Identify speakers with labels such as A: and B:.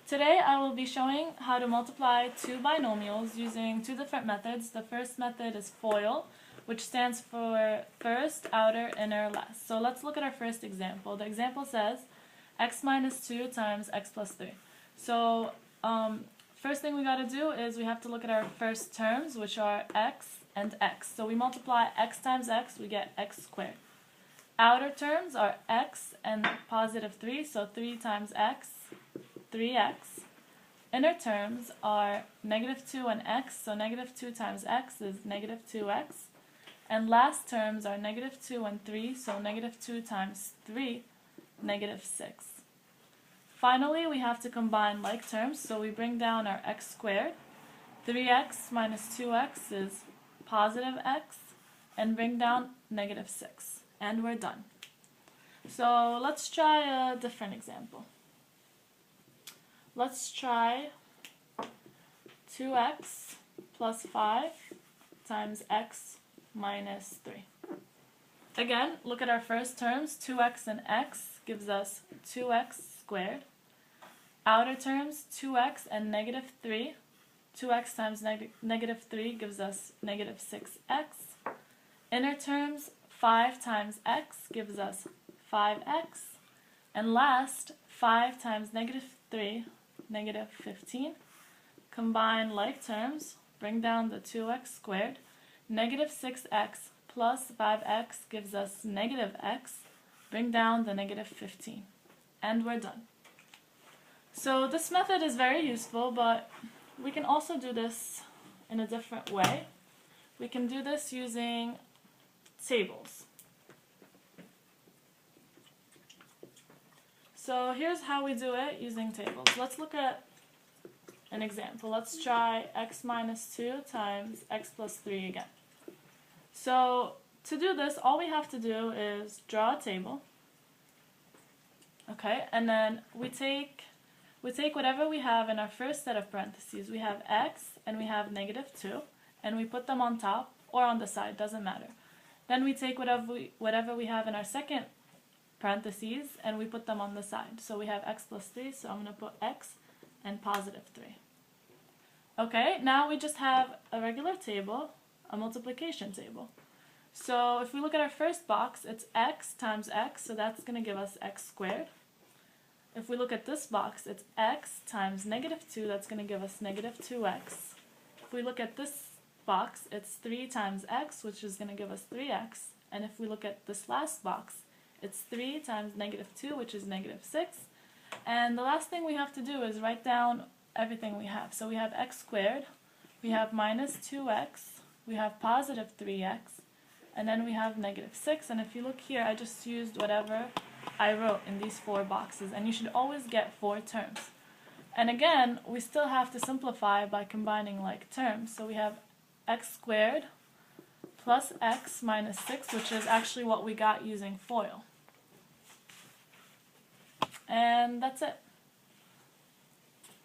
A: Today I will be showing how to multiply two binomials using two different methods. The first method is FOIL, which stands for first, outer, inner, less. So let's look at our first example. The example says x minus 2 times x plus 3. So first thing we got to do is we have to look at our first terms, which are x and x. So we multiply x times x, we get x squared. Outer terms are x and positive 3, so 3 times x, 3x. Inner terms are negative 2 and x, so negative 2 times x is negative 2x. And last terms are negative 2 and 3, so negative 2 times 3, negative 6. Finally, we have to combine like terms, so we bring down our x squared. 3x minus 2x is positive x, and bring down negative 6. And we're done. So let's try a different example. Let's try 2x plus 5 times x minus 3. Again, look at our first terms. 2x and x gives us 2x squared. Outer terms, 2x and negative 3. 2x times negative 3 gives us negative 6x. Inner terms, 5 times x gives us 5x. And last, 5 times negative 3, negative 15. Combine like terms, bring down the 2x squared. Negative 6x plus 5x gives us negative x. Bring down the negative 15. And we're done. So this method is very useful, but we can also do this in a different way. We can do this using tables. So here's how we do it using tables. Let's look at an example. Let's try x minus 2 times x plus 3 again. So to do this, all we have to do is draw a table. Okay, and then we take whatever we have in our first set of parentheses. We have x and we have negative 2, and we put them on top or on the side, doesn't matter. Then we take whatever we have in our second parentheses and we put them on the side. So we have x plus 3, so I'm going to put x and positive 3. Okay, now we just have a regular table, a multiplication table. So if we look at our first box, it's x times x, so that's going to give us x squared. If we look at this box, it's x times negative 2, that's going to give us negative 2x. If we look at this box, it's 3 times x, which is going to give us 3x. And if we look at this last box, it's 3 times negative 2, which is negative 6. And the last thing we have to do is write down everything we have. So we have x squared, we have minus 2x, we have positive 3x, and then we have negative 6. And if you look here, I just used whatever I wrote in these 4 boxes. And you should always get 4 terms. And again, we still have to simplify by combining like terms. So we have x squared plus x minus 6, which is actually what we got using FOIL. And that's it.